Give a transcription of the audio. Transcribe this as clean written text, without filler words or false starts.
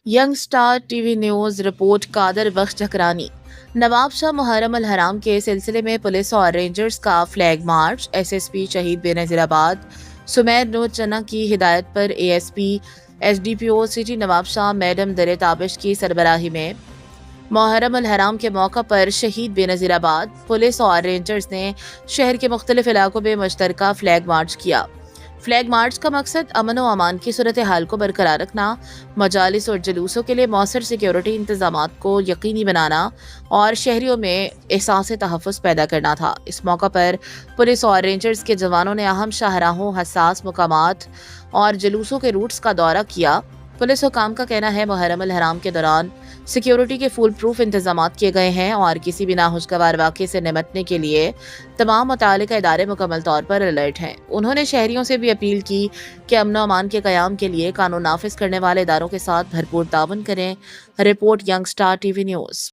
Young star TV news report Qadir Bakhsh Jhakrani. Nawabshah Muharram al Haram के सिलसिले में पुलिस और रेंजर्स का फ्लैग मार्च। एसएसपी शहीद बेनजीराबाद सुमैर नूर चन्ना की हिदायत पर ASP SDPO city Nawab Shah madam दरे ताबिश की सरबराही में मुहर्रम अल हराम के मौका पर शहीद बेनजीराबाद पुलिस और रेंजर्स ने शहर के मुख्तलिफ इलाकों में मुश्तरका फ्लैग मार्च किया। फ्लैग मार्च का मकसद अमन व अमान की सूरत हाल को बरकरार रखना, मजालिस और जुलूसों के लिए मौसर सिक्योरिटी इंतजामात को यकीनी बनाना और शहरियों में एहसास तहफ़्फ़ुज़ पैदा करना था। इस मौका पर पुलिस और रेंजर्स के जवानों ने अहम शाहराहों, हसास मुकामात और जुलूसों के रूट्स का दौरा किया। पुलिस हुकाम का कहना है मुहर्रम अल हराम के दौरान सिक्योरिटी के फुल प्रूफ इंतजाम किए गए हैं और किसी भी नाखुशगवार वाक़े से निपटने के लिए तमाम मुतालिका इदारे मुकम्मल तौर पर अलर्ट हैं। उन्होंने शहरियों से भी अपील की कि अमन व अमान के क़याम के लिए कानून नाफिज करने वाले इदारों के साथ भरपूर ताउन करें। Report young star TV news.